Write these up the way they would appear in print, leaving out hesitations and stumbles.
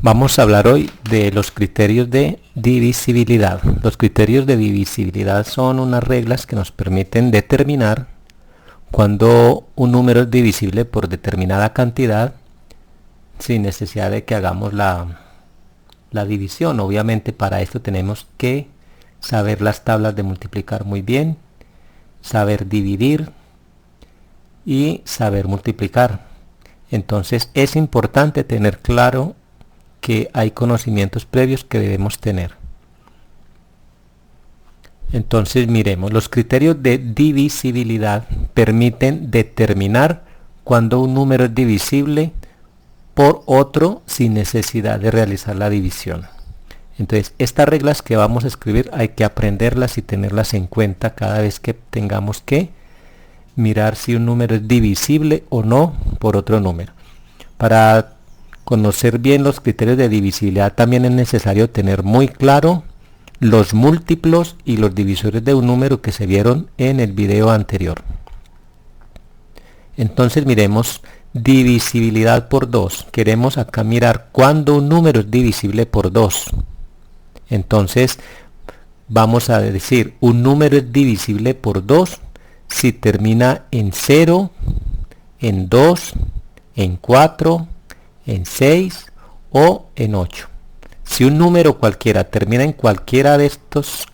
Vamos a hablar hoy de los criterios de divisibilidad. Los criterios de divisibilidad son unas reglas que nos permiten determinar cuando un número es divisible por determinada cantidad sin necesidad de que hagamos la división. Obviamente para esto tenemos que saber las tablas de multiplicar muy bien, saber dividir y saber multiplicar. Entonces es importante tener claro que hay conocimientos previos que debemos tener. Entonces miremos, los criterios de divisibilidad permiten determinar cuando un número es divisible por otro sin necesidad de realizar la división. Entonces estas reglas que vamos a escribir hay que aprenderlas y tenerlas en cuenta cada vez que tengamos que mirar si un número es divisible o no por otro número. Para conocer bien los criterios de divisibilidad también es necesario tener muy claro los múltiplos y los divisores de un número que se vieron en el video anterior. Entonces miremos divisibilidad por 2. Queremos acá mirar cuando un número es divisible por 2. Entonces vamos a decir un número es divisible por 2 si termina en 0, en 2, en 4, en 6 o en 8. Si un número cualquiera termina en cualquiera de estos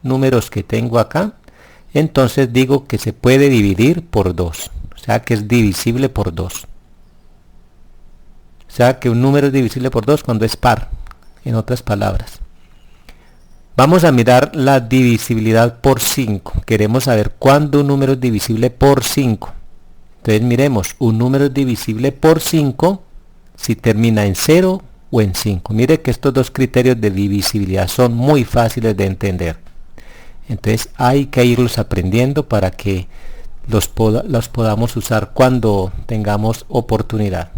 números que tengo acá, entonces digo que se puede dividir por 2. O sea que es divisible por 2. O sea que un número es divisible por 2 cuando es par, en otras palabras. Vamos a mirar la divisibilidad por 5. Queremos saber cuándo un número es divisible por 5. Entonces miremos, un número es divisible por 5 si termina en 0 o en 5. Mire que estos dos criterios de divisibilidad son muy fáciles de entender. Entonces hay que irlos aprendiendo para que los podamos usar cuando tengamos oportunidad.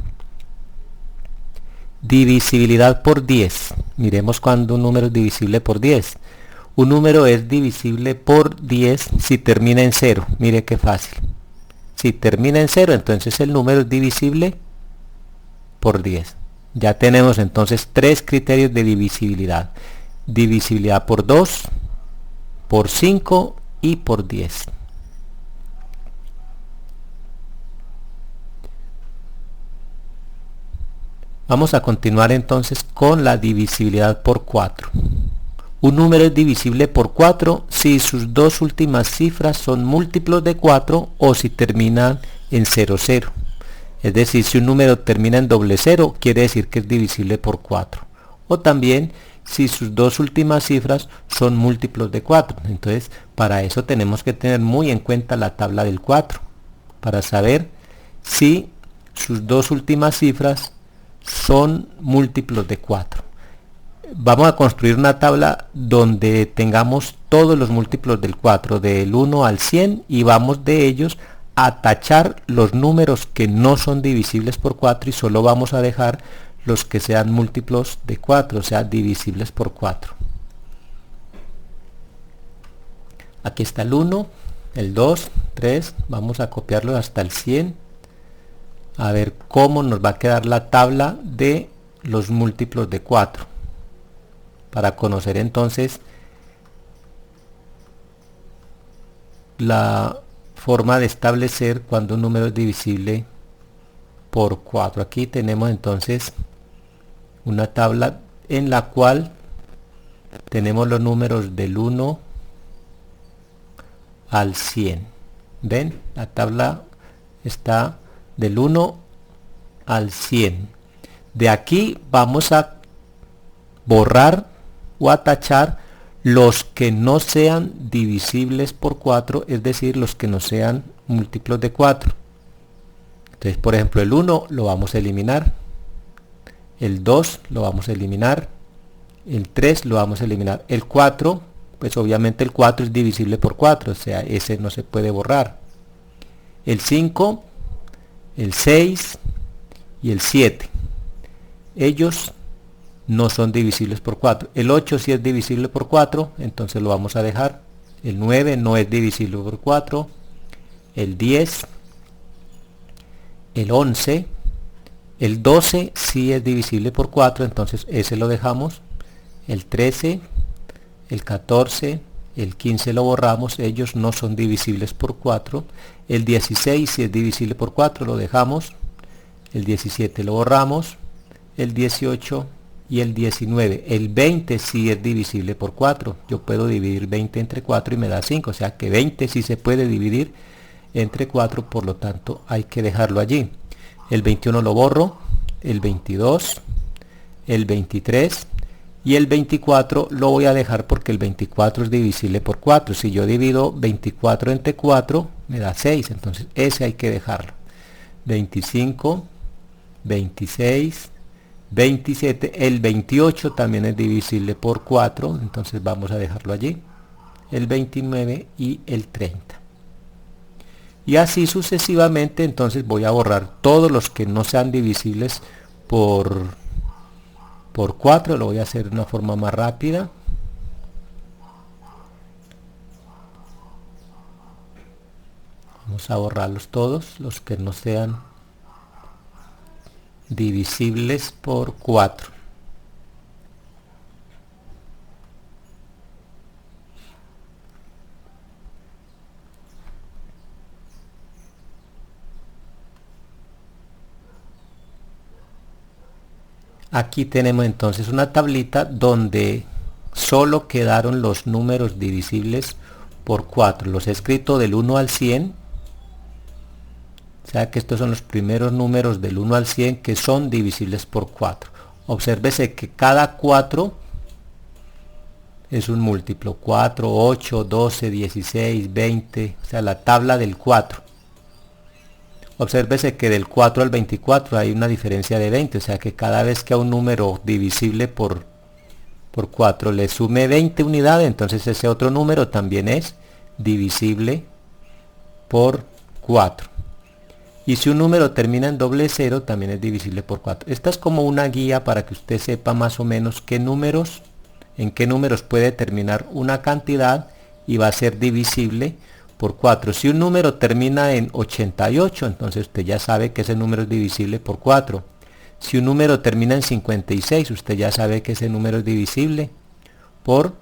Divisibilidad por 10. Miremos cuando un número es divisible por 10. Un número es divisible por 10 si termina en 0. Mire qué fácil. Si termina en 0, entonces el número es divisible por 10. Ya tenemos entonces tres criterios de divisibilidad. Divisibilidad por 2, por 5 y por 10. Vamos a continuar entonces con la divisibilidad por 4. Un número es divisible por 4 si sus dos últimas cifras son múltiplos de 4 o si terminan en 00. Es decir, si un número termina en 00, quiere decir que es divisible por 4. O también si sus dos últimas cifras son múltiplos de 4. Entonces, para eso tenemos que tener muy en cuenta la tabla del 4. Para saber si sus dos últimas cifras son múltiplos de 4. Vamos a construir una tabla donde tengamos todos los múltiplos del 4, del 1 al 100, y vamos de ellos a tachar los números que no son divisibles por 4 y solo vamos a dejar los que sean múltiplos de 4, o sea, divisibles por 4. Aquí está el 1, el 2, 3, vamos a copiarlo hasta el 100. A ver cómo nos va a quedar la tabla de los múltiplos de 4. Para conocer entonces la forma de establecer cuando un número es divisible por 4. Aquí tenemos entonces una tabla en la cual tenemos los números del 1 al 100. ¿Ven? La tabla está del 1 al 100. De aquí vamos a borrar o a tachar los que no sean divisibles por 4, es decir, los que no sean múltiplos de 4. Entonces, por ejemplo, el 1 lo vamos a eliminar, el 2 lo vamos a eliminar, el 3 lo vamos a eliminar, el 4, pues obviamente el 4 es divisible por 4, o sea, ese no se puede borrar. El 5, el 6 y el 7, ellos no son divisibles por 4. El 8 sí es divisible por 4, entonces lo vamos a dejar. El 9 no es divisible por 4. El 10, el 11 El 12 sí es divisible por 4, entonces ese lo dejamos. El 13, el 14, el 15 lo borramos, ellos no son divisibles por 4. El 16 sí es divisible por 4, lo dejamos. El 17 lo borramos. El 18 y el 19. El 20 sí es divisible por 4. Yo puedo dividir 20 entre 4 y me da 5. O sea que 20 sí se puede dividir entre 4, por lo tanto hay que dejarlo allí. El 21 lo borro. El 22, el 23 y el 24 lo voy a dejar porque el 24 es divisible por 4. Si yo divido 24 entre 4 me da 6, entonces ese hay que dejarlo. 25, 26, 27, el 28 también es divisible por 4, entonces vamos a dejarlo allí. El 29 y el 30. Y así sucesivamente, entonces voy a borrar todos los que no sean divisibles por 4. Lo voy a hacer de una forma más rápida. Vamos a borrarlos todos, los que no sean divisibles por 4. Aquí tenemos entonces una tablita donde solo quedaron los números divisibles por 4. Los he escrito del 1 al 100. O sea que estos son los primeros números del 1 al 100 que son divisibles por 4. Obsérvese que cada 4 es un múltiplo. 4, 8, 12, 16, 20. O sea, la tabla del 4. Obsérvese que del 4 al 24 hay una diferencia de 20, o sea que cada vez que a un número divisible por 4 le sume 20 unidades, entonces ese otro número también es divisible por 4. Y si un número termina en doble cero, también es divisible por 4. Esta es como una guía para que usted sepa más o menos en qué números puede terminar una cantidad y va a ser divisible por 4. Si un número termina en 88, entonces usted ya sabe que ese número es divisible por 4. Si un número termina en 56, usted ya sabe que ese número es divisible por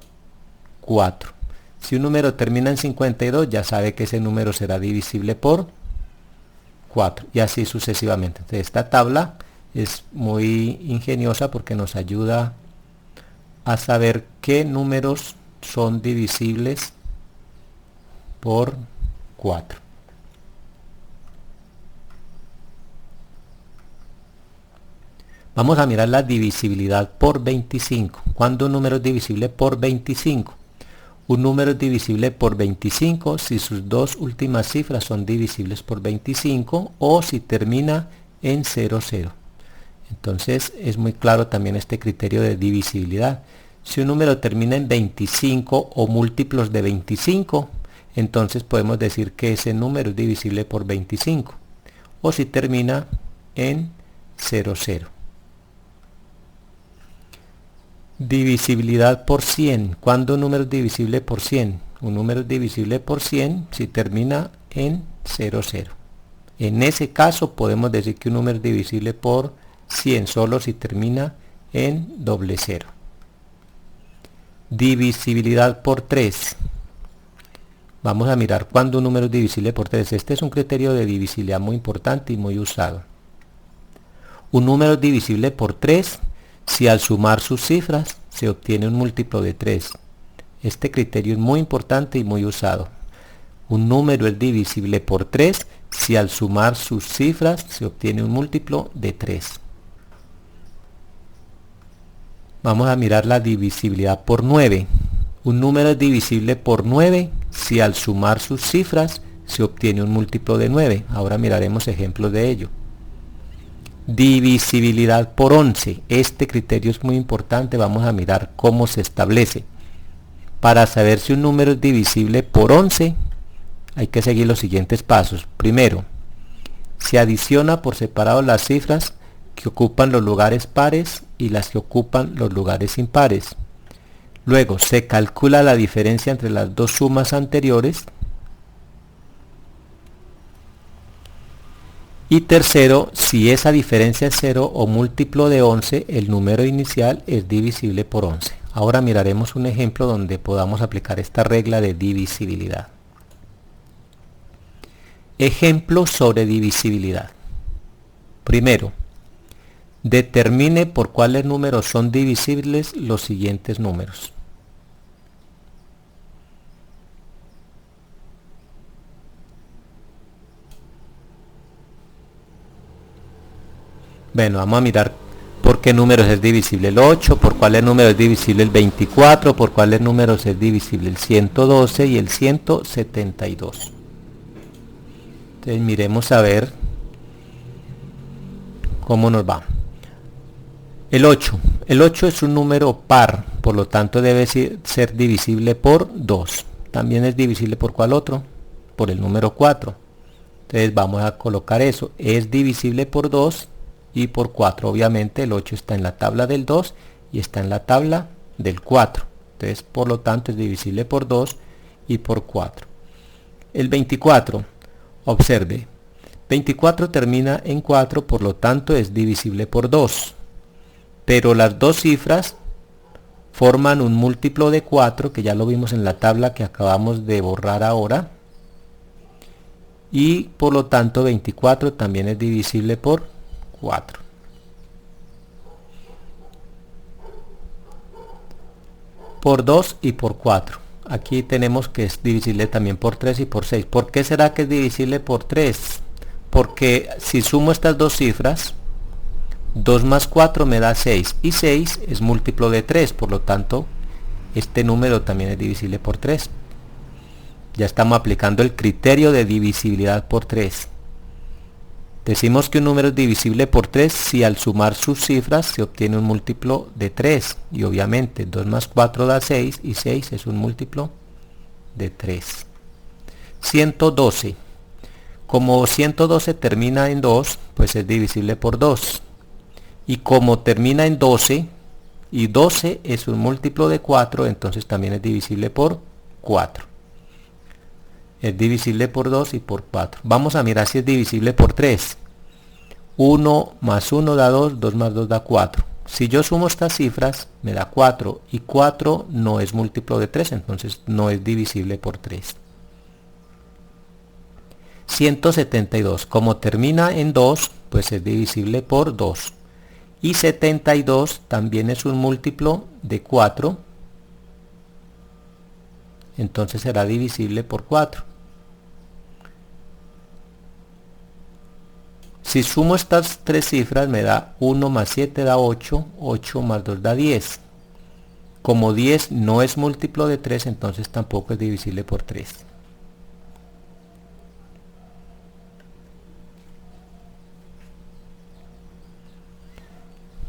4. Si un número termina en 52, ya sabe que ese número será divisible por 4. Y así sucesivamente. Entonces, esta tabla es muy ingeniosa porque nos ayuda a saber qué números son divisibles por 4. Vamos a mirar la divisibilidad por 25. ¿Cuándo un número es divisible por 25? Un número es divisible por 25 si sus dos últimas cifras son divisibles por 25 o si termina en 00. Entonces es muy claro también este criterio de divisibilidad. Si un número termina en 25 o múltiplos de 25, entonces podemos decir que ese número es divisible por 25. O si termina en 00. Divisibilidad por 100. ¿Cuándo un número es divisible por 100? Un número es divisible por 100 si termina en 00. En ese caso podemos decir que un número es divisible por 100 solo si termina en 00. Divisibilidad por 3. Vamos a mirar cuándo un número es divisible por 3. Este es un criterio de divisibilidad muy importante y muy usado. Un número es divisible por 3 si al sumar sus cifras se obtiene un múltiplo de 3. Este criterio es muy importante y muy usado. Un número es divisible por 3 si al sumar sus cifras se obtiene un múltiplo de 3. Vamos a mirar la divisibilidad por 9. Un número es divisible por 9 si al sumar sus cifras se obtiene un múltiplo de 9. Ahora miraremos ejemplos de ello. Divisibilidad por 11. Este criterio es muy importante. Vamos a mirar cómo se establece. Para saber si un número es divisible por 11, hay que seguir los siguientes pasos. Primero, se adiciona por separado las cifras que ocupan los lugares pares y las que ocupan los lugares impares. Luego, se calcula la diferencia entre las dos sumas anteriores. Y tercero, si esa diferencia es 0 o múltiplo de 11, el número inicial es divisible por 11. Ahora miraremos un ejemplo donde podamos aplicar esta regla de divisibilidad. Ejemplo sobre divisibilidad. Primero, determine por cuáles números son divisibles los siguientes números. Bueno, vamos a mirar por qué números es divisible el 8, por cuáles números es divisible el 24, por cuáles números es divisible el 112 y el 172. Entonces miremos a ver cómo nos va. El 8 es un número par, por lo tanto debe ser divisible por 2. También es divisible por ¿cuál otro? Por el número 4. Entonces vamos a colocar eso. Es divisible por 2 y por 4. Obviamente el 8 está en la tabla del 2 y está en la tabla del 4. Entonces por lo tanto es divisible por 2 y por 4. El 24, observe, 24 termina en 4, por lo tanto es divisible por 2. Pero las dos cifras forman un múltiplo de 4, que ya lo vimos en la tabla que acabamos de borrar ahora. Y por lo tanto 24 también es divisible por 4. Por 2 y por 4. Aquí tenemos que es divisible también por 3 y por 6. ¿Por qué será que es divisible por 3? Porque si sumo estas dos cifras, 2 más 4 me da 6 y 6 es múltiplo de 3, por lo tanto este número también es divisible por 3. Ya estamos aplicando el criterio de divisibilidad por 3. Decimos que un número es divisible por 3 si al sumar sus cifras se obtiene un múltiplo de 3. Y obviamente 2 más 4 da 6 y 6 es un múltiplo de 3. 112. Como 112 termina en 2, pues es divisible por 2. Y como termina en 12 y 12 es un múltiplo de 4, entonces también es divisible por 4. Es divisible por 2 y por 4. Vamos a mirar si es divisible por 3. 1 más 1 da 2, 2 más 2 da 4. Si yo sumo estas cifras, me da 4. Y 4 no es múltiplo de 3, entonces no es divisible por 3. 172. Como termina en 2, pues es divisible por 2. Y 72 también es un múltiplo de 4. Entonces será divisible por 4. Si sumo estas tres cifras me da 1 más 7 da 8, 8 más 2 da 10. Como 10 no es múltiplo de 3, entonces tampoco es divisible por 3.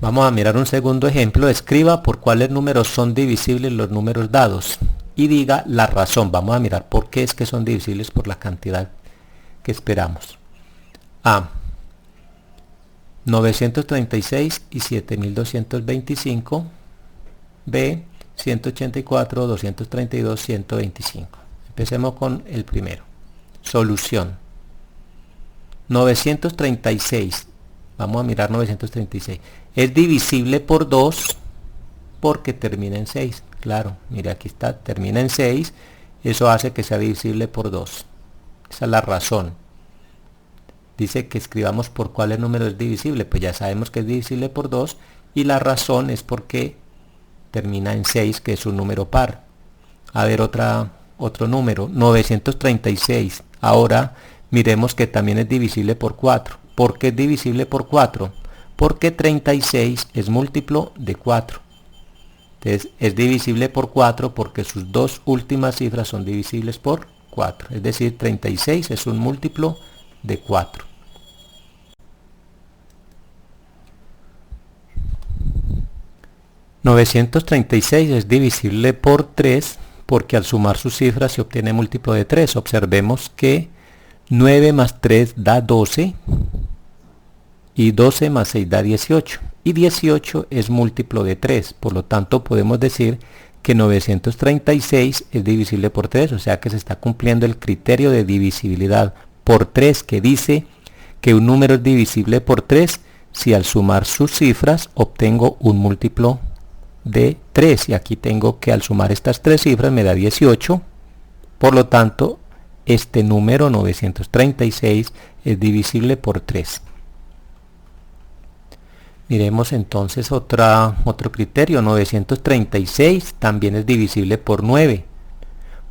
Vamos a mirar un segundo ejemplo. Escriba por cuáles números son divisibles los números dados y diga la razón. Vamos a mirar por qué es que son divisibles por la cantidad que esperamos. A. 936 y 7225. B. 184, 232, 125. Empecemos con el primero. Solución. 936. Vamos a mirar 936. Es divisible por 2 porque termina en 6. Claro, mire aquí está, termina en 6. Eso hace que sea divisible por 2. Esa es la razón. Dice que escribamos por cuál número es divisible. Pues ya sabemos que es divisible por 2. Y la razón es porque termina en 6, que es un número par. A ver otro número. 936. Ahora miremos que también es divisible por 4. ¿Por qué es divisible por 4? Porque 36 es múltiplo de 4. Entonces es divisible por 4 porque sus dos últimas cifras son divisibles por 4. Es decir, 36 es un múltiplo de 4. $936 es divisible por 3 porque al sumar sus cifras se obtiene múltiplo de 3. Observemos que 9 más 3 da 12 y 12 más 6 da 18 y 18 es múltiplo de 3, por lo tanto podemos decir que 936 es divisible por 3, o sea que se está cumpliendo el criterio de divisibilidad por 3 que dice que un número es divisible por 3 si al sumar sus cifras obtengo un múltiplo de 3. Y aquí tengo que al sumar estas tres cifras me da 18. Por lo tanto, este número 936 es divisible por 3. Miremos entonces otro criterio. 936 también es divisible por 9,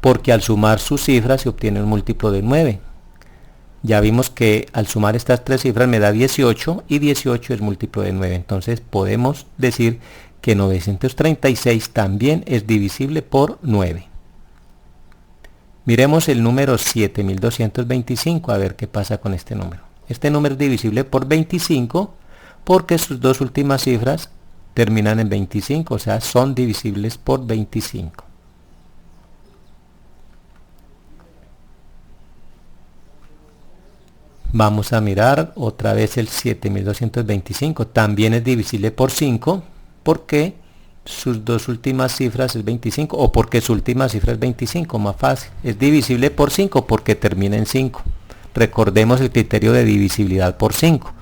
porque al sumar sus cifras se obtiene un múltiplo de 9. Ya vimos que al sumar estas tres cifras me da 18 y 18 es múltiplo de 9. Entonces podemos decir que 936 también es divisible por 9. Miremos el número 7225, a ver qué pasa con este número. Este número es divisible por 25 porque sus dos últimas cifras terminan en 25, o sea, son divisibles por 25. Vamos a mirar otra vez el 7225. También es divisible por 5 porque sus dos últimas cifras es 25, o porque su última cifra es 25, más fácil. Es divisible por 5 porque termina en 5. Recordemos el criterio de divisibilidad por 5.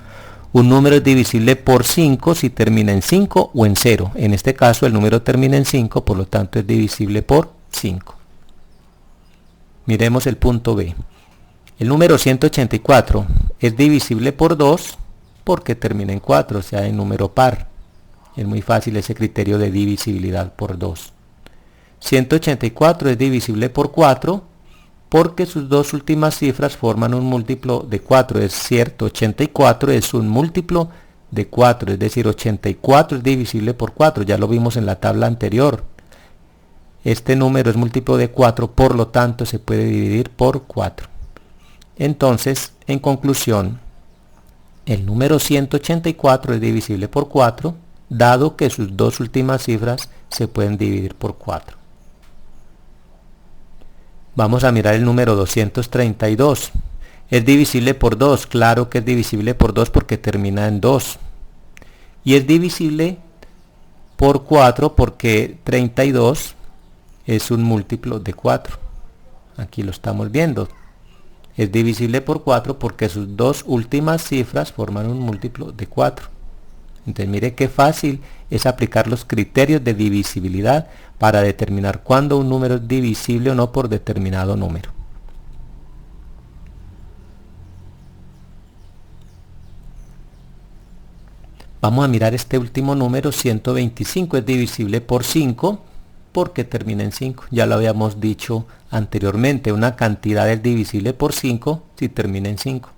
Un número es divisible por 5 si termina en 5 o en 0. En este caso el número termina en 5, por lo tanto es divisible por 5. Miremos el punto B. El número 184 es divisible por 2 porque termina en 4, o sea, en número par. Es muy fácil ese criterio de divisibilidad por 2. 184 es divisible por 4 porque sus dos últimas cifras forman un múltiplo de 4. Es cierto, 84 es un múltiplo de 4, es decir, 84 es divisible por 4. Ya lo vimos en la tabla anterior. Este número es múltiplo de 4, por lo tanto se puede dividir por 4. Entonces, en conclusión, el número 184 es divisible por 4, dado que sus dos últimas cifras se pueden dividir por 4. Vamos a mirar el número 232. ¿Es divisible por 2? Claro que es divisible por 2 porque termina en 2. Y es divisible por 4 porque 32 es un múltiplo de 4. Aquí lo estamos viendo. Es divisible por 4 porque sus dos últimas cifras forman un múltiplo de 4. Entonces mire qué fácil es aplicar los criterios de divisibilidad para determinar cuándo un número es divisible o no por determinado número. Vamos a mirar este último número, 125, es divisible por 5 porque termina en 5. Ya lo habíamos dicho anteriormente, una cantidad es divisible por 5 si termina en 5.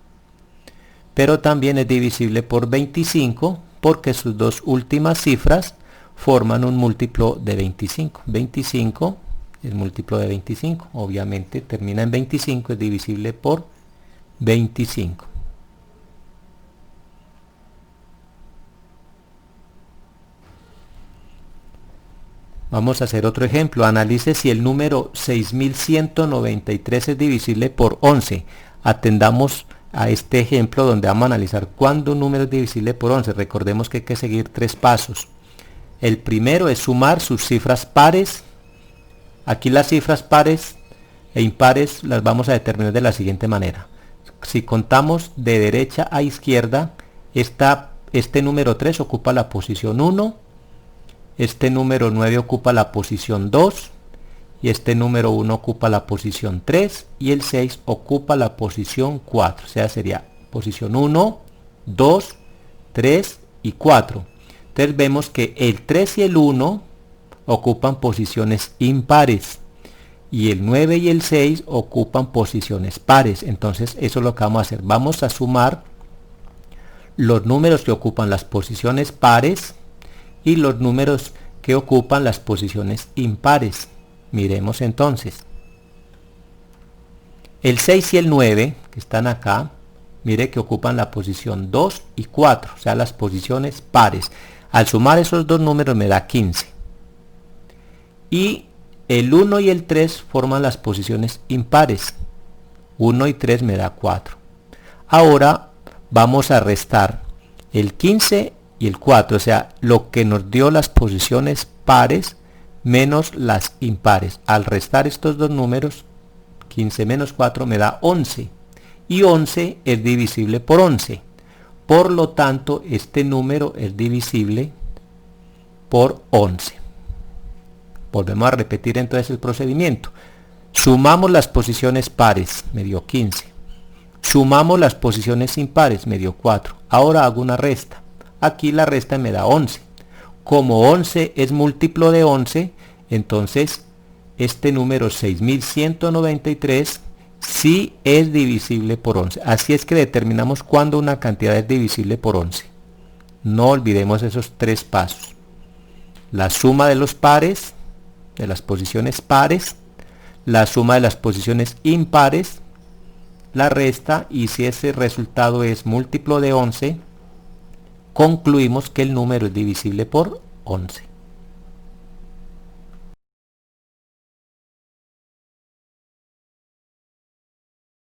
Pero también es divisible por 25 porque sus dos últimas cifras forman un múltiplo de 25. 25 es múltiplo de 25, obviamente termina en 25, es divisible por 25. Vamos a hacer otro ejemplo. Analice si el número 6193 es divisible por 11. Atendamos a este ejemplo donde vamos a analizar cuándo un número es divisible por 11. Recordemos que hay que seguir tres pasos. El primero es sumar sus cifras pares. Aquí las cifras pares e impares las vamos a determinar de la siguiente manera. Si contamos de derecha a izquierda, este número 3 ocupa la posición 1, este número 9 ocupa la posición 2, y este número 1 ocupa la posición 3, y el 6 ocupa la posición 4. O sea, sería posición 1, 2, 3 y 4. Entonces vemos que el 3 y el 1 ocupan posiciones impares, y el 9 y el 6 ocupan posiciones pares. Entonces eso es lo que vamos a hacer. Vamos a sumar los números que ocupan las posiciones pares y los números que ocupan las posiciones impares. Miremos entonces. El 6 y el 9, que están acá, mire que ocupan la posición 2 y 4, o sea, las posiciones pares. Al sumar esos dos números me da 15. Y el 1 y el 3 forman las posiciones impares. 1 y 3 me da 4. Ahora vamos a restar el 15 y el 4, o sea, lo que nos dio las posiciones pares menos las impares. Al restar estos dos números, 15 menos 4 me da 11. y 11 es divisible por 11. Por lo tanto, este número es divisible por 11. Volvemos a repetir entonces el procedimiento. Sumamos las posiciones pares, me dio 15. Sumamos las posiciones impares, me dio 4. Ahora hago una resta. Aquí la resta me da 11. Como 11 es múltiplo de 11, entonces este número 6193 sí es divisible por 11. Así es que determinamos cuándo una cantidad es divisible por 11. No olvidemos esos tres pasos. La suma de los pares, de las posiciones pares, la suma de las posiciones impares, la resta, y si ese resultado es múltiplo de 11, concluimos que el número es divisible por 11.